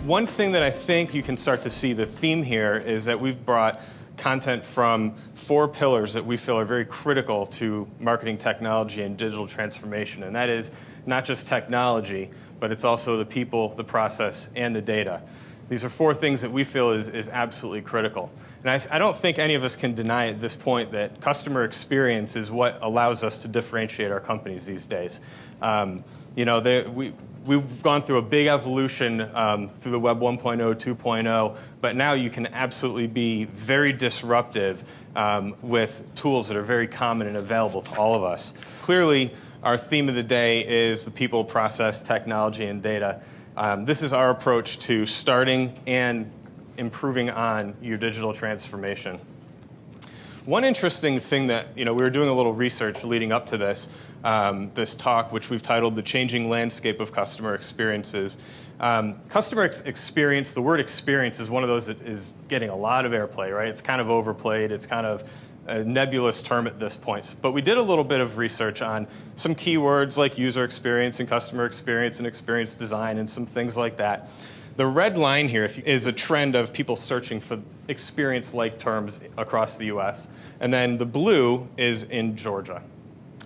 One thing that I think you can start to see the theme here is that we've brought content from 4 pillars that we feel are very critical to marketing technology and digital transformation. And that is not just technology, but it's also the people, the process, and the data. These are 4 things that we feel is absolutely critical. And I don't think any of us can deny at this point that customer experience is what allows us to differentiate our companies these days. We've gone through a big evolution through the Web 1.0, 2.0, but now you can absolutely be very disruptive with tools that are very common and available to all of us. Clearly, our theme of the day is the people, process, technology, and data. This is our approach to starting and improving on your digital transformation. One interesting thing that, we were doing a little research leading up to this, this talk, which we've titled The Changing Landscape of Customer Experiences. Customer experience, the word experience is one of those that is getting a lot of airplay, right? It's kind of overplayed. It's kind of a nebulous term at this point. But we did a little bit of research on some keywords like user experience and customer experience and experience design and some things like that. The red line here is a trend of people searching for experience-like terms across the US. And then the blue is in Georgia.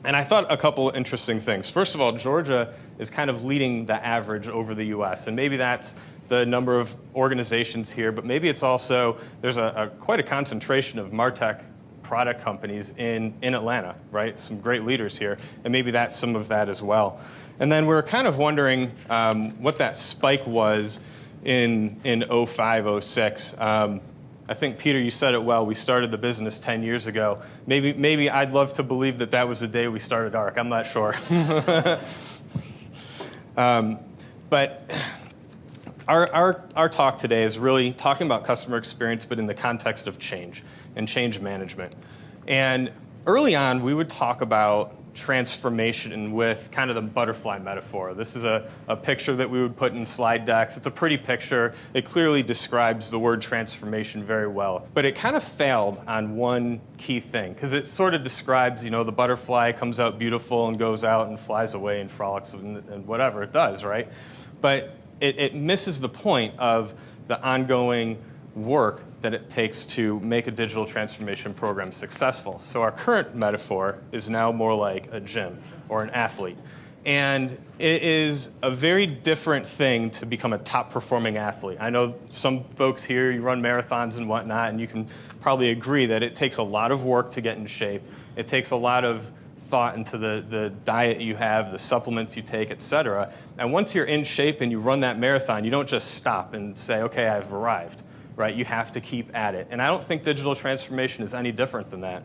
And I thought a couple interesting things. First of all, Georgia is kind of leading the average over the US. And maybe that's the number of organizations here, but maybe it's also, there's quite a concentration of MarTech product companies in Atlanta, right? Some great leaders here, and maybe that's some of that as well. And then we're kind of wondering what that spike was in 05, 06. I think, Peter, you said it well. We started the business 10 years ago. Maybe I'd love to believe that that was the day we started Arke. I'm not sure. But our talk today is really talking about customer experience, but in the context of change and change management. And early on, we would talk about transformation with kind of the butterfly metaphor. This is a picture that we would put in slide decks. It's a pretty picture. It clearly describes the word transformation very well. But it kind of failed on one key thing, because it sort of describes, the butterfly comes out beautiful and goes out and flies away and frolics and whatever it does, right? But it misses the point of the ongoing work that it takes to make a digital transformation program successful. So our current metaphor is now more like a gym or an athlete. And it is a very different thing to become a top-performing athlete. I know some folks here, you run marathons and whatnot, and you can probably agree that it takes a lot of work to get in shape. It takes a lot of thought into the diet you have, the supplements you take, et cetera. And once you're in shape and you run that marathon, you don't just stop and say, okay, I've arrived. Right? You have to keep at it. And I don't think digital transformation is any different than that.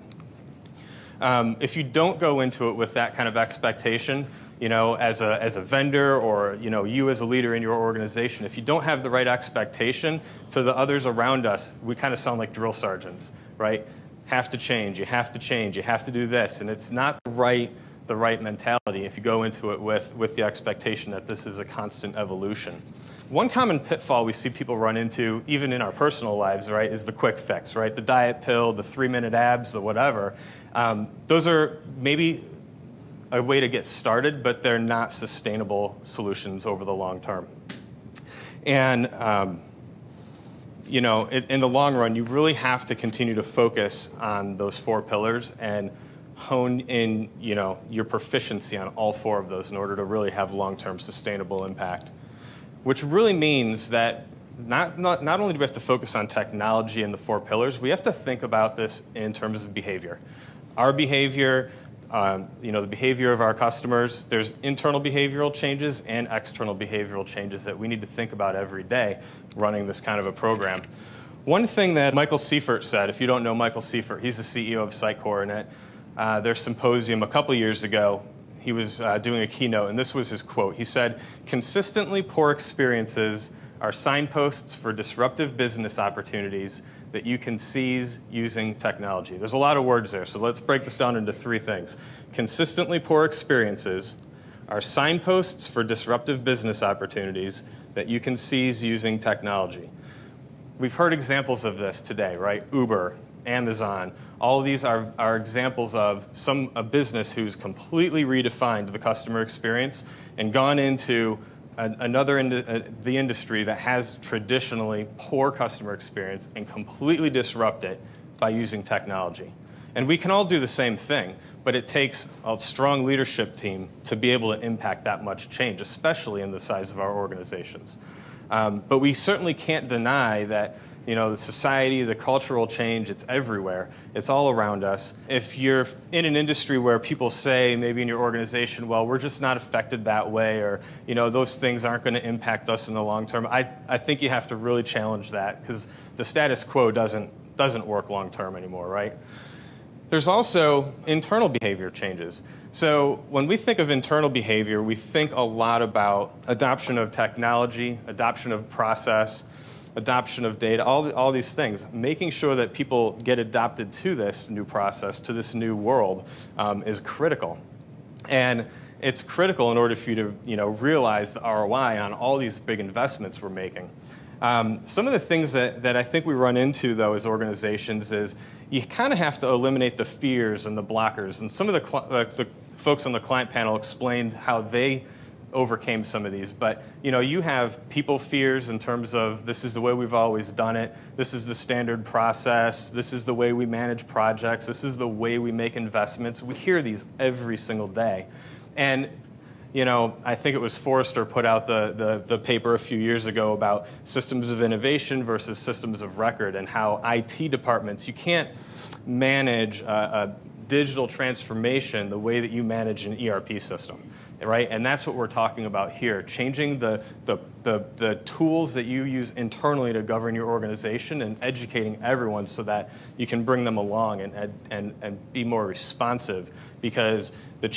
If you don't go into it with that kind of expectation, as a vendor or you as a leader in your organization, if you don't have the right expectation to the others around us, we kind of sound like drill sergeants, right? Have to change, you have to change, you have to do this. And it's not the right mentality if you go into it with the expectation that this is a constant evolution. One common pitfall we see people run into, even in our personal lives, right, is the quick fix, right? The diet pill, the 3-minute abs, the whatever. Those are maybe a way to get started, but they're not sustainable solutions over the long term. And in the long run, you really have to continue to focus on those 4 pillars and hone in, your proficiency on all 4 of those in order to really have long-term sustainable impact. Which really means that not only do we have to focus on technology and the 4 pillars, we have to think about this in terms of behavior. Our behavior, the behavior of our customers, there's internal behavioral changes and external behavioral changes that we need to think about every day running this kind of a program. One thing that Michael Seifert said, if you don't know Michael Seifert, he's the CEO of Sitecore, and at their symposium a couple years ago, he was doing a keynote, and this was his quote. He said, "Consistently poor experiences are signposts for disruptive business opportunities that you can seize using technology." There's a lot of words there, so let's break this down into 3 things. Consistently poor experiences are signposts for disruptive business opportunities that you can seize using technology. We've heard examples of this today, right? Uber, Amazon, all of these are examples of a business who's completely redefined the customer experience and gone into the industry that has traditionally poor customer experience and completely disrupt it by using technology. And we can all do the same thing, but it takes a strong leadership team to be able to impact that much change, especially in the size of our organizations. But we certainly can't deny that the society, the cultural change, it's everywhere. It's all around us. If you're in an industry where people say, maybe in your organization, well, we're just not affected that way, or those things aren't going to impact us in the long term, I think you have to really challenge that, because the status quo doesn't work long term anymore, right? There's also internal behavior changes. So when we think of internal behavior, we think a lot about adoption of technology, adoption of process, adoption of data, all these things. Making sure that people get adopted to this new process, to this new world, is critical. And it's critical in order for you to realize the ROI on all these big investments we're making. Some of the things that I think we run into, though, as organizations is you kind of have to eliminate the fears and the blockers. And some of the folks on the client panel explained how they overcame some of these. But you have people fears in terms of, this is the way we've always done it. This is the standard process. This is the way we manage projects. This is the way we make investments. We hear these every single day. And I think it was Forrester put out the paper a few years ago about systems of innovation versus systems of record, and how IT departments, you can't manage a digital transformation the way that you manage an ERP system, right? And that's what we're talking about here, changing the tools that you use internally to govern your organization and educating everyone so that you can bring them along and be more responsive, because the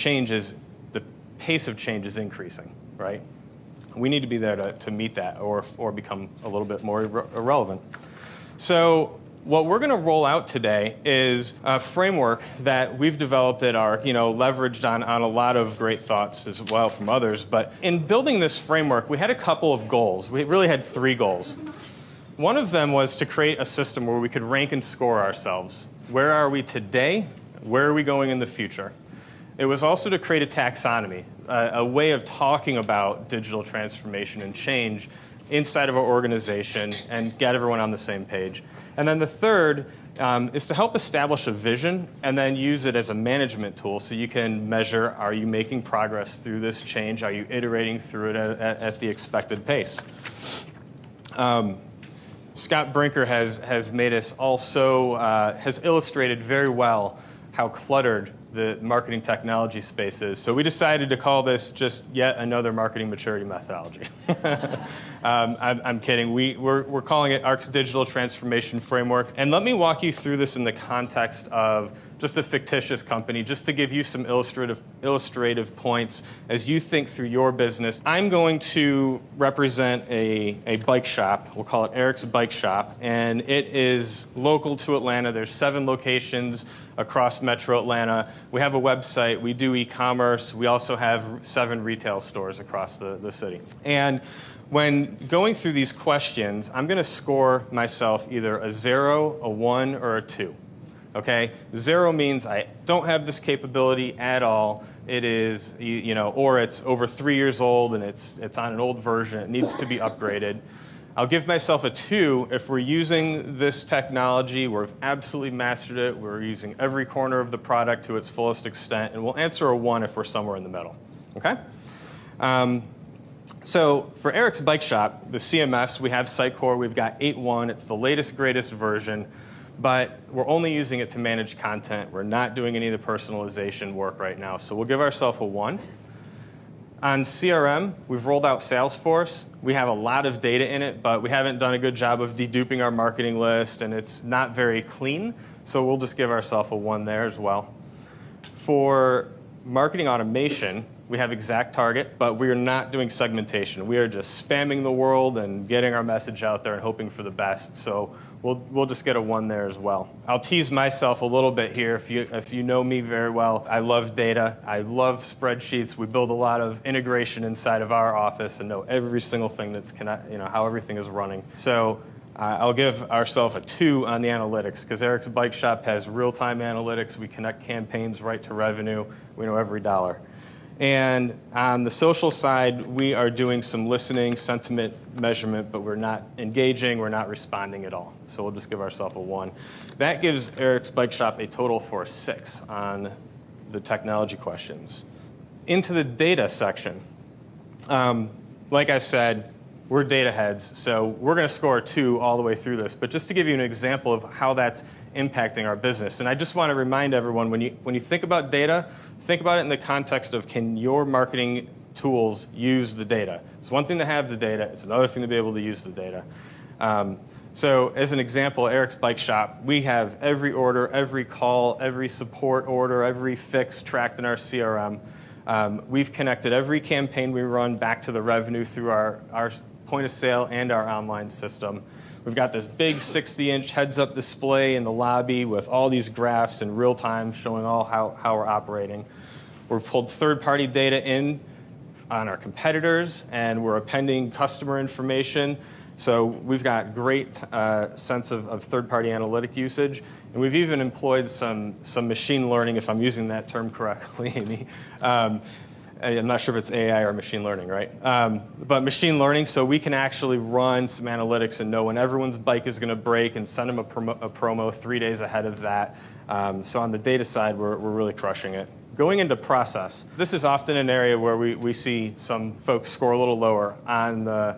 pace of change is increasing, right? We need to be there to meet that, or become a little bit more irrelevant. So what we're going to roll out today is a framework that we've developed at Arke, leveraged on a lot of great thoughts as well from others. But in building this framework, we had a couple of goals. We really had 3 goals. One of them was to create a system where we could rank and score ourselves. Where are we today? Where are we going in the future? It was also to create a taxonomy, a way of talking about digital transformation and change inside of our organization and get everyone on the same page. And then the third is to help establish a vision and then use it as a management tool so you can measure, are you making progress through this change? Are you iterating through it at the expected pace? Scott Brinker has made us also, has illustrated very well how cluttered the marketing technology space is. So we decided to call this just yet another marketing maturity methodology. I'm kidding. We're calling it Arke's Digital Transformation Framework. And let me walk you through this in the context of just a fictitious company, just to give you some illustrative points as you think through your business. I'm going to represent a bike shop. We'll call it Eric's Bike Shop, and it is local to Atlanta. There's 7 locations across Metro Atlanta. We have a website. We do e-commerce. We also have 7 retail stores across the city. And when going through these questions, I'm going to score myself either a 0, a 1, or a 2. Okay, 0 means I don't have this capability at all. It is, or it's over 3 years old and it's on an old version. It needs to be upgraded. I'll give myself a 2 if we're using this technology, we've absolutely mastered it, we're using every corner of the product to its fullest extent, and we'll answer a 1 if we're somewhere in the middle. Okay. So for Eric's Bike Shop, the CMS, we have Sitecore. We've got 8.1. It's the latest, greatest version. But we're only using it to manage content. We're not doing any of the personalization work right now. So we'll give ourselves a 1. On CRM, we've rolled out Salesforce. We have a lot of data in it, but we haven't done a good job of deduping our marketing list, and it's not very clean. So we'll just give ourselves a 1 there as well. For marketing automation, we have ExactTarget, but we are not doing segmentation. We are just spamming the world and getting our message out there and hoping for the best. So we'll just get a 1 there as well. I'll tease myself a little bit here. If you know me very well, I love data. I love spreadsheets. We build a lot of integration inside of our office and know every single thing that's how everything is running. So I'll give ourselves a 2 on the analytics, because Eric's Bike Shop has real-time analytics. We connect campaigns right to revenue. We know every dollar. And on the social side, we are doing some listening, sentiment measurement, but we're not engaging, we're not responding at all. So we'll just give ourselves a 1. That gives Eric's Bike Shop a total for 6 on the technology questions. Into the data section. Like I said, we're data heads, so we're going to score 2 all the way through this. But just to give you an example of how that's impacting our business, and I just want to remind everyone, when you think about data, think about it in the context of, can your marketing tools use the data? It's one thing to have the data, it's another thing to be able to use the data. So as an example, Eric's Bike Shop, we have every order, every call, every support order, every fix tracked in our CRM. We've connected every campaign we run back to the revenue through our point of sale and our online system. We've got this big 60-inch heads-up display in the lobby with all these graphs in real time showing all how we're operating. We've pulled third-party data in on our competitors, and we're appending customer information. So we've got great sense of third-party analytic usage, and we've even employed some machine learning, if I'm using that term correctly, Amy. I'm not sure if it's AI or machine learning, right? But machine learning, so we can actually run some analytics and know when everyone's bike is going to break and send them a promo 3 days ahead of that. So on the data side, we're really crushing it. Going into process, this is often an area where we see some folks score a little lower. On the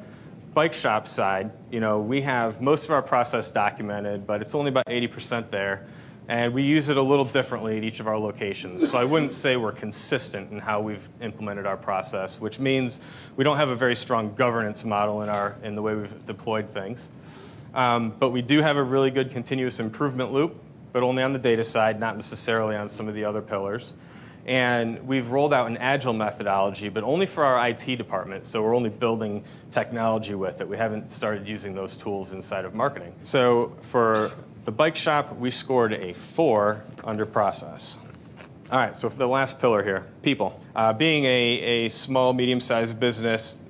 Bike Shop side, we have most of our process documented, but it's only about 80% there. And we use it a little differently at each of our locations. So I wouldn't say we're consistent in how we've implemented our process, which means we don't have a very strong governance model in the way we've deployed things. But we do have a really good continuous improvement loop, but only on the data side, not necessarily on some of the other pillars. And we've rolled out an agile methodology, but only for our IT department. So we're only building technology with it. We haven't started using those tools inside of marketing. So for the Bike Shop, we scored a 4 under process. All right, so for the last pillar here, people. Being a small, medium-sized business,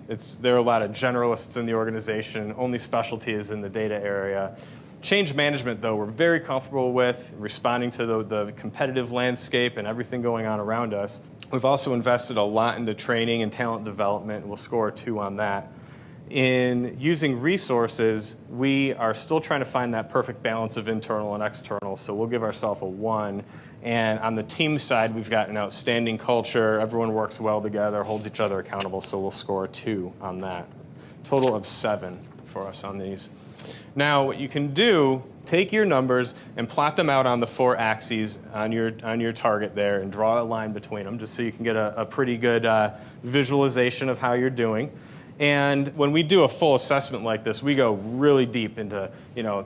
there are a lot of generalists in the organization. Only specialty is in the data area. Change management, though, we're very comfortable with, responding to the competitive landscape and everything going on around us. We've also invested a lot into training and talent development, and we'll score a 2 on that. In using resources, we are still trying to find that perfect balance of internal and external, so we'll give ourselves a 1. And on the team side, we've got an outstanding culture. Everyone works well together, holds each other accountable, so we'll score a 2 on that. Total of 7 for us on these. Now, what you can do, take your numbers and plot them out on the 4 axes on your target there and draw a line between them, just so you can get a pretty good visualization of how you're doing. And when we do a full assessment like this, we go really deep into,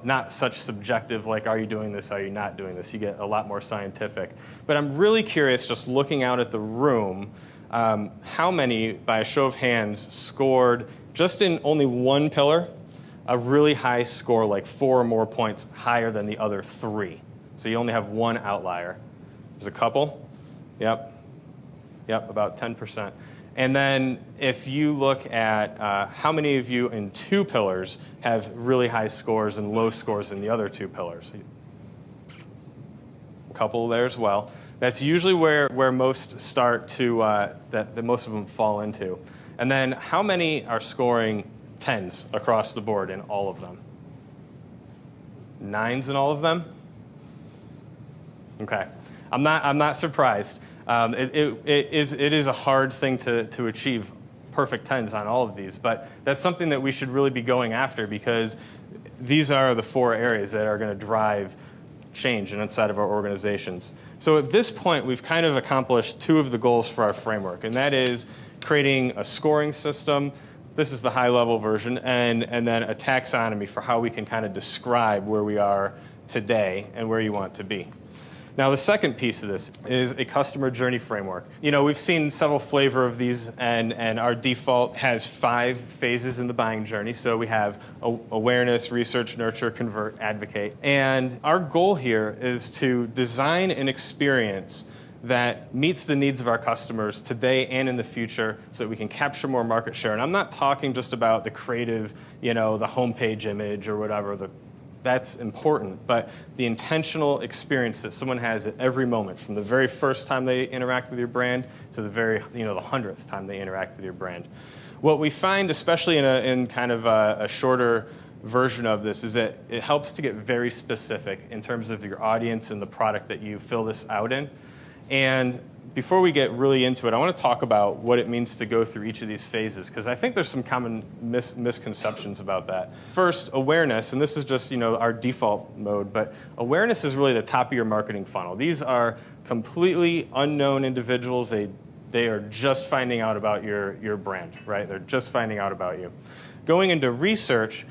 not such subjective, like, are you doing this, are you not doing this? You get a lot more scientific. But I'm really curious, just looking out at the room, how many, by a show of hands, scored, just in only one pillar, a really high score, like 4 or more points higher than the other 3. So you only have one outlier. There's a couple. Yep, about 10%. And then if you look at how many of you in 2 pillars have really high scores and low scores in the other 2 pillars. A couple there as well. That's usually where most start to, that most of them fall into. And then how many are scoring 10s across the board in all of them? 9s in all of them? Okay, I'm not surprised. It is a hard thing to achieve perfect 10s on all of these, but that's something that we should really be going after, because these are the 4 areas that are going to drive change inside of our organizations. So at this point, we've kind of accomplished 2 of the goals for our framework, and that is creating a scoring system. This is the high-level version, and then a taxonomy for how we can kind of describe where we are today and where you want to be. Now, the second piece of this is a customer journey framework. We've seen several flavor of these, and our default has 5 phases in the buying journey. So we have awareness, research, nurture, convert, advocate. And our goal here is to design an experience that meets the needs of our customers today and in the future, so that we can capture more market share. And I'm not talking just about the creative, the homepage image or whatever, the that's important, but the intentional experience that someone has at every moment, from the very first time they interact with your brand to the very, the 100th time they interact with your brand. What we find, especially in kind of a shorter version of this, is that it helps to get very specific in terms of your audience and the product that you fill this out in. And before we get really into it, I want to talk about what it means to go through each of these phases, because I think there's some common misconceptions about that. First, awareness, and this is just our default mode, but awareness is really the top of your marketing funnel. These are completely unknown individuals. They are just finding out about your brand, right? They're just finding out about you. Going into research,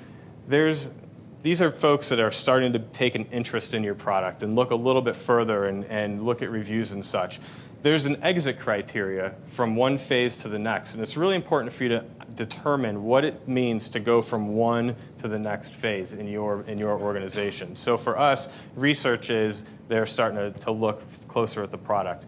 these are folks that are starting to take an interest in your product and look a little bit further and look at reviews and such. There's an exit criteria from one phase to the next, and it's really important for you to determine what it means to go from one to the next phase in your organization. So for us, research is they're starting to look closer at the product.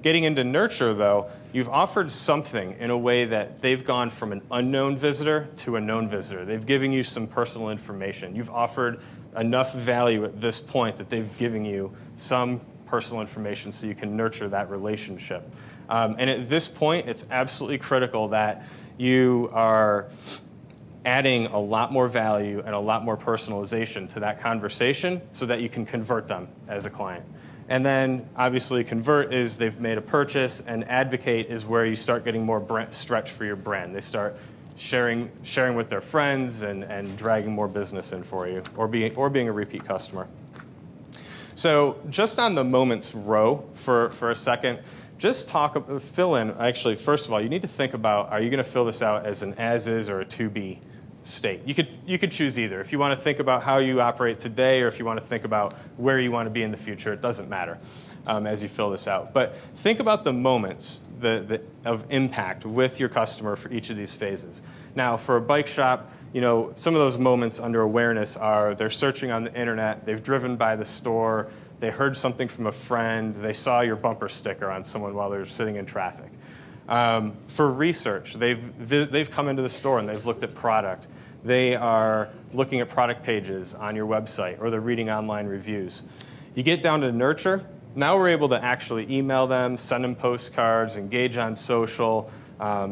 Getting into nurture, though, you've offered something in a way that they've gone from an unknown visitor to a known visitor. They've given you some personal information. You've offered enough value at this point that they've given you some personal information so you can nurture that relationship. And at this point, it's absolutely critical that you are adding a lot more value and a lot more personalization to that conversation so that you can convert them as a client. And then obviously convert is they've made a purchase, and advocate is where you start getting more stretch for your brand. They start sharing with their friends and dragging more business in for you, or being a repeat customer. So just on the moments row for a second, just fill in, actually, first of all, you need to think about, are you going to fill this out as an as-is or a to-be state? You could choose either. If you want to think about how you operate today, or if you want to think about where you want to be in the future, it doesn't matter as you fill this out. But think about the moments of impact with your customer for each of these phases. Now, for a bike shop, some of those moments under awareness are they're searching on the internet, they've driven by the store, they heard something from a friend, they saw your bumper sticker on someone while they're sitting in traffic. For research, they've come into the store and they've looked at product. They are looking at product pages on your website, or they're reading online reviews. You get down to nurture. Now we're able to actually email them, send them postcards, engage on social.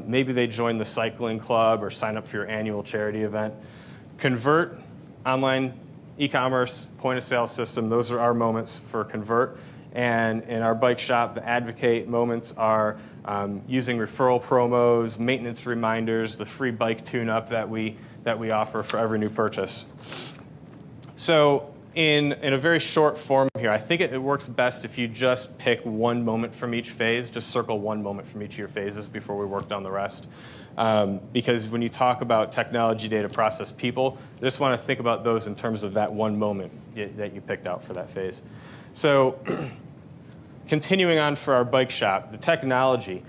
Maybe they join the cycling club or sign up for your annual charity event. Convert, online e-commerce, point of sale system, those are our moments for convert. And in our bike shop, the advocate moments are using referral promos, maintenance reminders, the free bike tune-up that we offer for every new purchase. So in a very short form here, I think it works best if you just pick one moment from each phase, just circle one moment from each of your phases before we work down the rest. Because when you talk about technology, data, process, people, I just want to think about those in terms of that one moment that you picked out for that phase. So continuing on for our bike shop, the technology.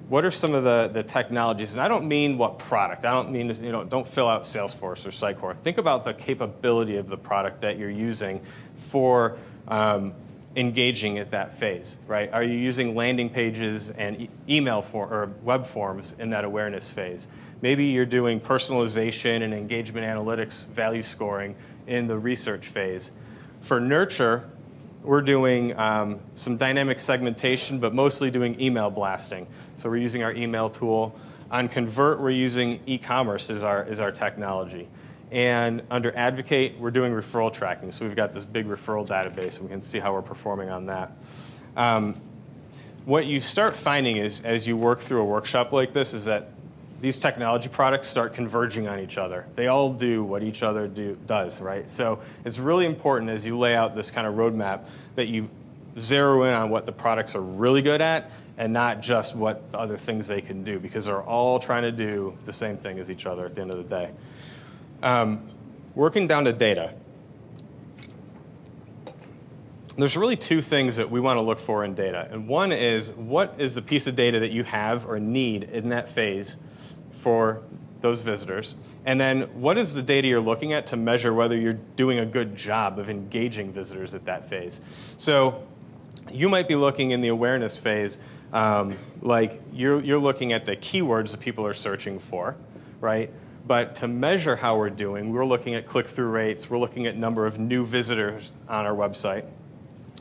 What are some of the technologies? And I don't mean what product. I don't mean, don't fill out Salesforce or Sitecore. Think about the capability of the product that you're using for engaging at that phase, right? Are you using landing pages and email or web forms in that awareness phase? Maybe you're doing personalization and engagement analytics value scoring in the research phase. For nurture, we're doing some dynamic segmentation, but mostly doing email blasting. So we're using our email tool. On Convert, we're using e-commerce as our technology. And under Advocate, we're doing referral tracking. So we've got this big referral database, and we can see how we're performing on that. What you start finding is, as you work through a workshop like this, is that these technology products start converging on each other. They all do what each other does, right? So it's really important as you lay out this kind of roadmap that you zero in on what the products are really good at and not just what the other things they can do, because they're all trying to do the same thing as each other at the end of the day. Working down to data. There's really two things that we want to look for in data. And one is, what is the piece of data that you have or need in that phase for those visitors? And then what is the data you're looking at to measure whether you're doing a good job of engaging visitors at that phase? So you might be looking in the awareness phase, like you're looking at the keywords that people are searching for, right? But to measure how we're doing, we're looking at click-through rates, we're looking at number of new visitors on our website.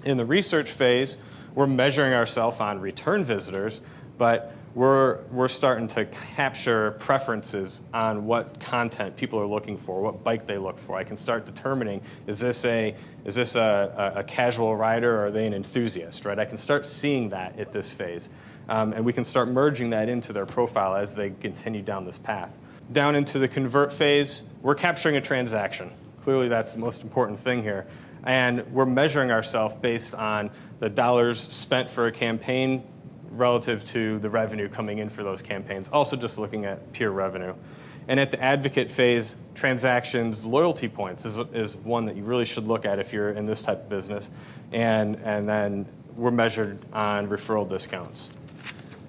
In the research phase, we're measuring ourselves on return visitors, but we're starting to capture preferences on what content people are looking for, what bike they look for. I can start determining, is this a casual rider or are they an enthusiast, right? I can start seeing that at this phase. And we can start merging that into their profile as they continue down this path. Down into the convert phase, we're capturing a transaction. Clearly that's the most important thing here. And we're measuring ourselves based on the dollars spent for a campaign relative to the revenue coming in for those campaigns, also just looking at pure revenue. And at the advocate phase, transactions, loyalty points is one that you really should look at if you're in this type of business. And then we're measured on referral discounts.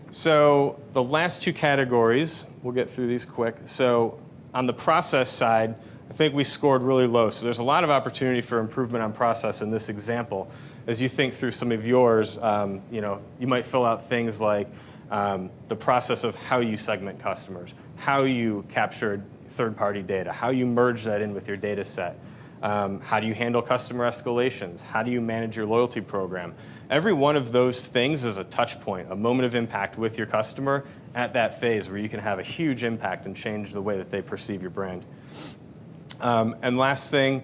So the last two categories, we'll get through these quick. So on the process side, I think we scored really low. So there's a lot of opportunity for improvement on process in this example. As you think through some of yours, you might fill out things like the process of how you segment customers, how you captured third-party data, how you merge that in with your data set. How do you handle customer escalations? How do you manage your loyalty program? Every one of those things is a touch point, a moment of impact with your customer at that phase where you can have a huge impact and change the way that they perceive your brand. And last thing,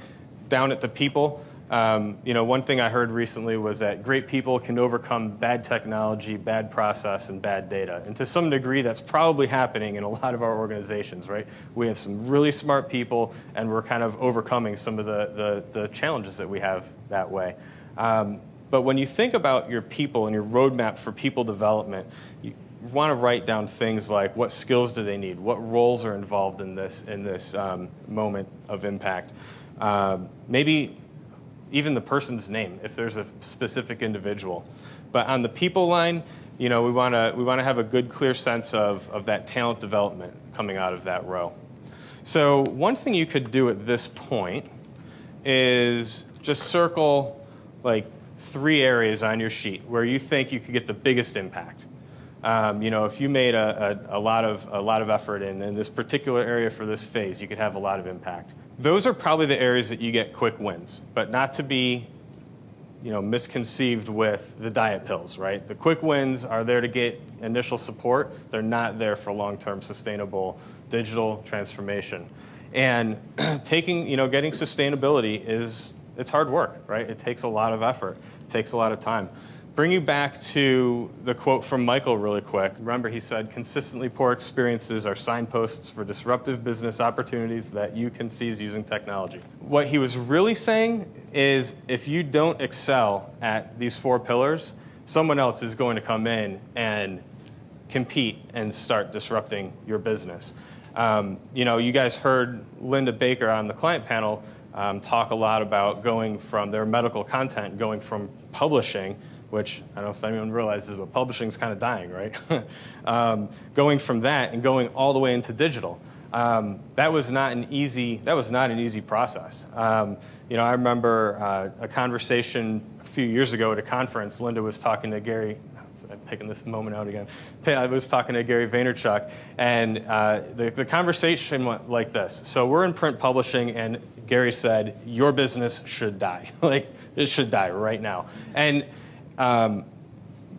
down at the people, one thing I heard recently was that great people can overcome bad technology, bad process, and bad data. And to some degree, that's probably happening in a lot of our organizations, right? We have some really smart people, and we're kind of overcoming some of the challenges that we have that way. But when you think about your people and your roadmap for people development, you want to write down things like what skills do they need, what roles are involved in this moment of impact. Maybe even the person's name, if there's a specific individual. But on the people line, we want to have a good, clear sense of that talent development coming out of that row. So one thing you could do at this point is just circle like 3 areas on your sheet where you think you could get the biggest impact. If you made a lot of effort in this particular area for this phase, you could have a lot of impact. Those are probably the areas that you get quick wins, but not to be misconceived with the diet pills, right? The quick wins are there to get initial support. They're not there for long-term sustainable digital transformation. And getting sustainability it's hard work, right? It takes a lot of effort. It takes a lot of time. Bring you back to the quote from Michael really quick. Remember, he said, consistently poor experiences are signposts for disruptive business opportunities that you can seize using technology. What he was really saying is if you don't excel at these 4 pillars, someone else is going to come in and compete and start disrupting your business. You guys heard Linda Baker on the client panel talk a lot about going from their medical content, going from publishing, which I don't know if anyone realizes, but publishing is kind of dying, right? Going from that and going all the way into digital. That was not an easy process. I remember a conversation a few years ago at a conference. Linda was talking to Gary. I'm picking this moment out again. I was talking to Gary Vaynerchuk, and the conversation went like this. So we're in print publishing, and Gary said, your business should die. Like, it should die right now. And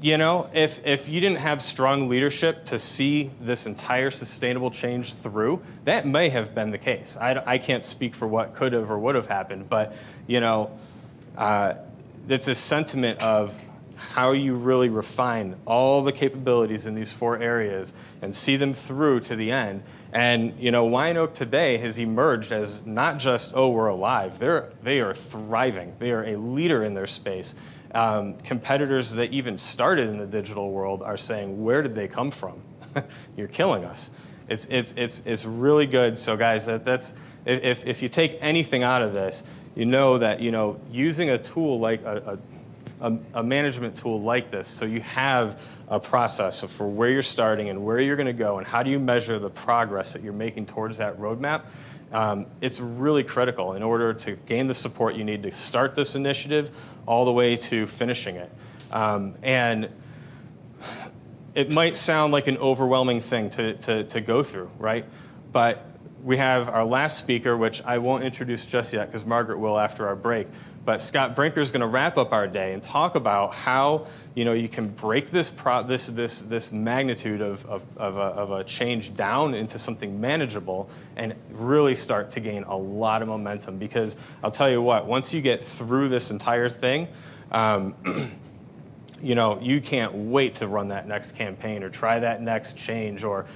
if you didn't have strong leadership to see this entire sustainable change through, that may have been the case. I can't speak for what could have or would have happened, but it's a sentiment of how you really refine all the capabilities in these 4 areas and see them through to the end. And Wine Oak today has emerged as not just, oh, we're alive. They are thriving. They are a leader in their space. Competitors that even started in the digital world are saying, where did they come from? You're killing us. It's really good. So guys, that's if you take anything out of this, that using a tool like a management tool like this, so you have a process for where you're starting and where you're going to go and how do you measure the progress that you're making towards that roadmap. It's really critical in order to gain the support you need to start this initiative all the way to finishing it. And it might sound like an overwhelming thing to go through, right? But we have our last speaker, which I won't introduce just yet because Margaret will after our break. But Scott Brinker is going to wrap up our day and talk about how you can break this magnitude of a change down into something manageable and really start to gain a lot of momentum. Because I'll tell you what, once you get through this entire thing, you can't wait to run that next campaign or try that next change or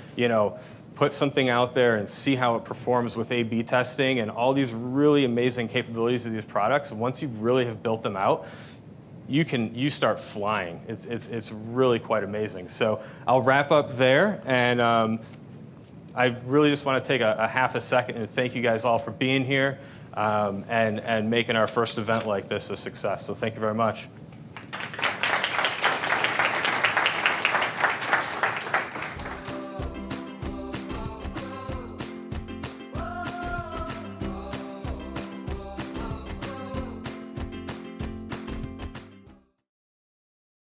put something out there and see how it performs with A/B testing and all these really amazing capabilities of these products. Once you really have built them out, you start flying. It's really quite amazing. So I'll wrap up there, and I really just want to take a half a second and thank you guys all for being here and making our first event like this a success. So thank you very much.